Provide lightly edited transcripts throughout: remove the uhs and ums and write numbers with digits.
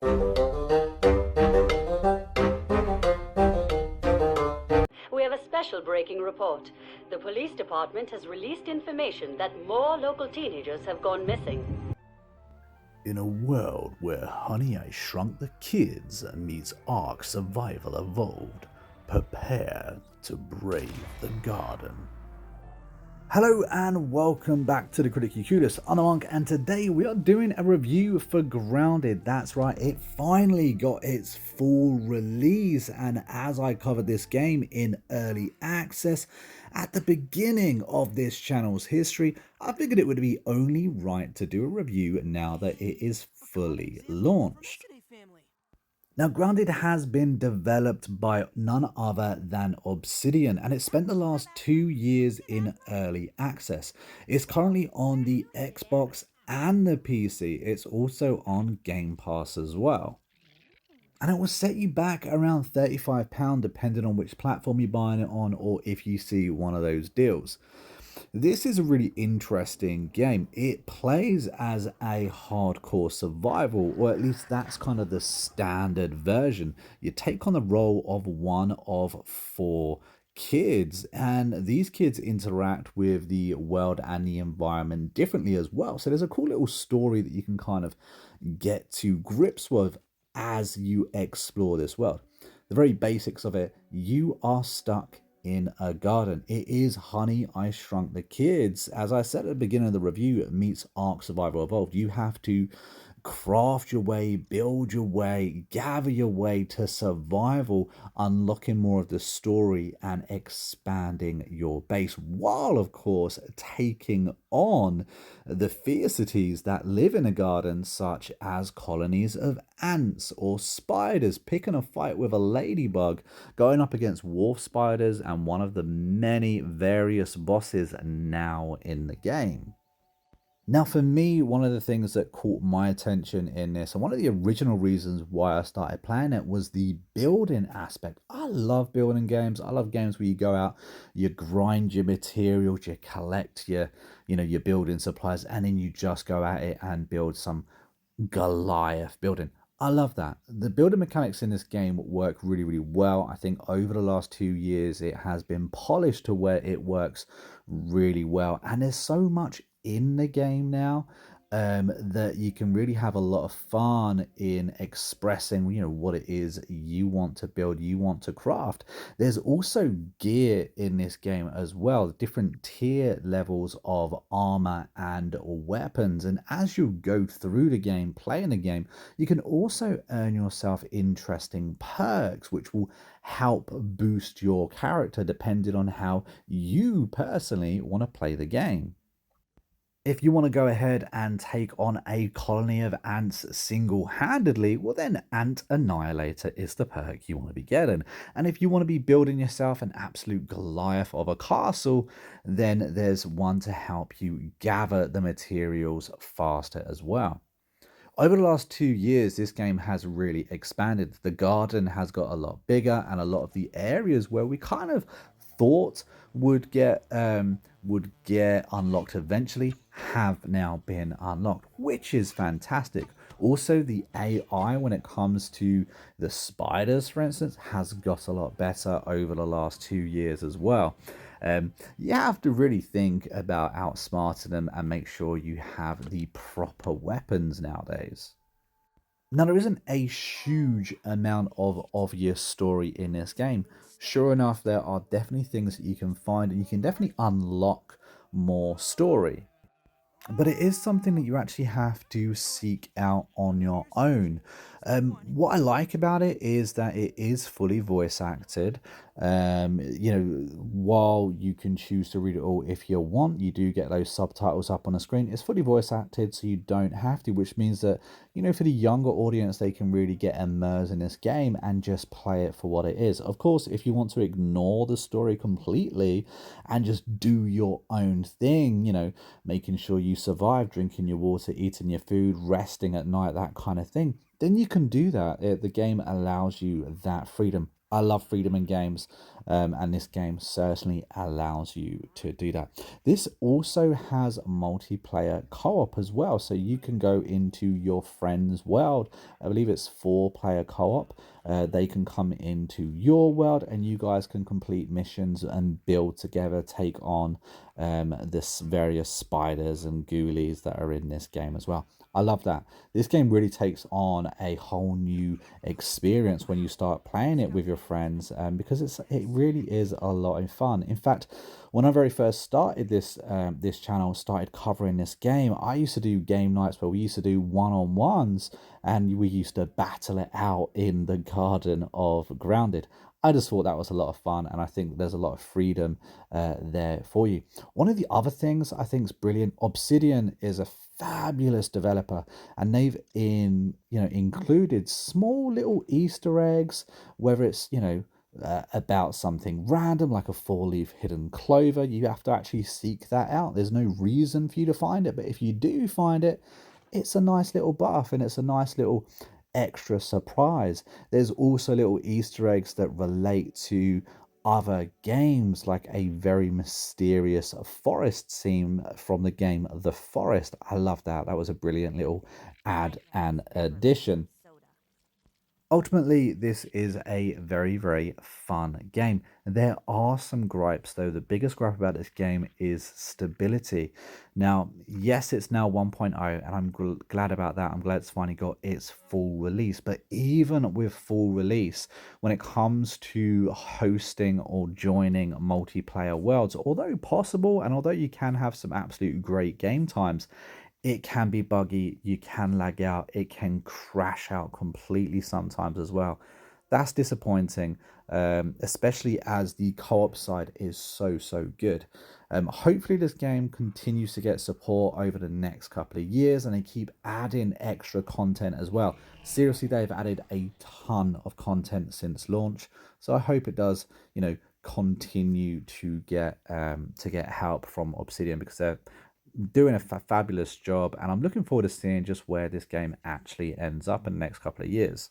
We have a special breaking report. The police department has released information that more local teenagers have gone missing. In a world where Honey, I Shrunk the Kids meets Ark Survival Evolved, prepare to brave the garden. Hello and welcome back to the Critically Clueless. I'm Monk, and today we are doing a review for Grounded. That's right, it finally got its full release, and as I covered this game in early access at the beginning of this channel's history, I figured it would be only right to do a review now that it is fully launched. Now, Grounded has been developed by none other than Obsidian, and it spent the last 2 years in early access. It's currently on the Xbox and the PC. It's also on Game Pass as well. And it will set you back around £35 depending on which platform you're buying it on, or if you see one of those deals. This is a really interesting game. It plays as a hardcore survival, or at least that's kind of the standard version. You take on the role of one of 4 kids, and these kids interact with the world and the environment differently as well. So there's a cool little story that you can kind of get to grips with as you explore this world. The very basics of it: you are stuck in a garden. It is Honey, I Shrunk the Kids. As I said at the beginning of the review, it meets Ark Survival Evolved. You have to craft your way, build your way, gather your way to survival, unlocking more of the story and expanding your base, while of course taking on the fiercities that live in a garden, such as colonies of ants or spiders, picking a fight with a ladybug, going up against wolf spiders, and one of the many various bosses now in the game. Now, for me, one of the things that caught my attention in this, and one of the original reasons why I started playing it, was the building aspect. I love building games. I love games where you go out, you grind your materials, you collect your building supplies, and then you just go at it and build some Goliath building. I love that. The building mechanics in this game work really, really well. I think over the last 2 years, it has been polished to where it works really well. And there's so much in the game now that you can really have a lot of fun in expressing, what it is you want to build, you want to craft. There's also gear in this game as well, different tier levels of armor and weapons. And as you go through the game, playing the game, you can also earn yourself interesting perks, which will help boost your character depending on how you personally want to play the game. If you want to go ahead and take on a colony of ants single-handedly, well then Ant Annihilator is the perk you want to be getting. And if you want to be building yourself an absolute Goliath of a castle, then there's one to help you gather the materials faster as well. Over the last 2 years, this game has really expanded. The garden has got a lot bigger, and a lot of the areas where we kind of thought would get unlocked eventually have now been unlocked, which is fantastic. Also, the AI when it comes to the spiders, for instance, has got a lot better over the last 2 years as well. You have to really think about outsmarting them and make sure you have the proper weapons nowadays. Now, there isn't a huge amount of obvious story in this game. Sure enough, there are definitely things that you can find, and you can definitely unlock more story. But it is something that you actually have to seek out on your own. What I like about it is that it is fully voice acted. While you can choose to read it all if you want, you do get those subtitles up on the screen. It's fully voice acted, so you don't have to, which means that, for the younger audience, they can really get immersed in this game and just play it for what it is. Of course, if you want to ignore the story completely and just do your own thing, making sure you survive, drinking your water, eating your food, resting at night, that kind of thing, then you can do that. The game allows you that freedom. I love freedom in games, and this game certainly allows you to do that. This also has multiplayer co-op as well, so you can go into your friend's world. I believe it's 4-player co-op. They can come into your world, and you guys can complete missions and build together, take on this various spiders and ghoulies that are in this game as well. I love that. This game really takes on a whole new experience when you start playing it with your friends, because it really is a lot of fun. In fact, when I very first started this channel, started covering this game, I used to do game nights where we used to do one-on-ones, and we used to battle it out in the garden of Grounded. I just thought that was a lot of fun, and I think there's a lot of freedom there for you. One of the other things I think is brilliant, Obsidian is a fabulous developer, and they've included small little Easter eggs, whether it's about something random like a 4-leaf hidden clover. You have to actually seek that out. There's no reason for you to find it, but if you do find it, it's a nice little buff, and it's a nice little extra surprise. There's also little Easter eggs that relate to other games, like a very mysterious forest scene from the game The Forest. I love that. That was a brilliant little add and addition. Ultimately, this is a very, very fun game. There are some gripes, though. The biggest gripe about this game is stability. Now, yes, it's now 1.0, and I'm glad about that. I'm glad it's finally got its full release. But even with full release, when it comes to hosting or joining multiplayer worlds, although possible, and although you can have some absolute great game times, it can be buggy, you can lag out, it can crash out completely sometimes as well. That's disappointing, especially as the co-op side is so good. Hopefully this game continues to get support over the next couple of years, and they keep adding extra content as well. Seriously, they've added a ton of content since launch, so I hope it does, continue to get help from Obsidian, because they're doing a fabulous job, and I'm looking forward to seeing just where this game actually ends up in the next couple of years.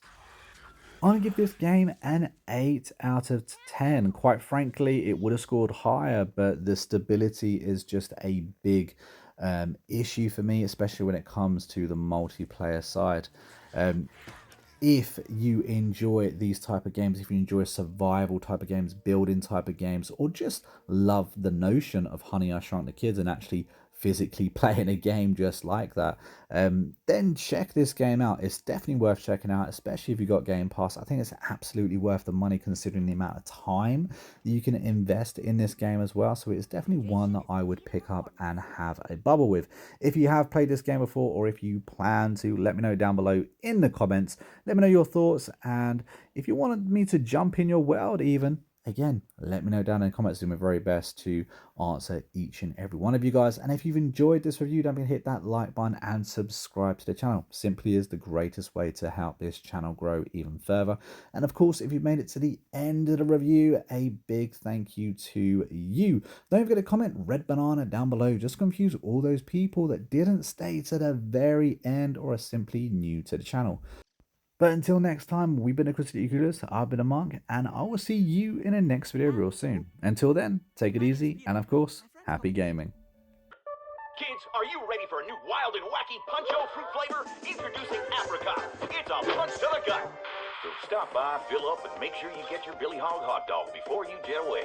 I'm going to give this game an 8 out of 10. Quite frankly, it would have scored higher, but the stability is just a big issue for me, especially when it comes to the multiplayer side. If you enjoy these type of games, if you enjoy survival type of games, building type of games, or just love the notion of Honey, I Shrunk the Kids and actually physically playing a game just like that, then check this game out. It's definitely worth checking out, especially if you got Game Pass. I think it's absolutely worth the money considering the amount of time you can invest in this game as well. So it's definitely one that I would pick up and have a bubble with. If you have played this game before, or if you plan to, let me know down below in the comments. Let me know your thoughts, and if you wanted me to jump in your world even, again, let me know down in the comments. Do my very best to answer each and every one of you guys. And if you've enjoyed this review, don't forget to hit that like button and subscribe to the channel. Simply is the greatest way to help this channel grow even further. And of course, if you've made it to the end of the review, a big thank you to you. Don't forget to comment red banana down below. Just confuse all those people that didn't stay to the very end or are simply new to the channel. But until next time, we've been Critically Clueless, I've been a monk, and I will see you in the next video real soon. Until then, take it easy, and of course, happy gaming. Kids, are you ready for a new wild and wacky Punch-O fruit flavor? Introducing Apricot. It's a punch to the gut. So stop by, fill up, and make sure you get your Billy Hog hot dog before you jet away.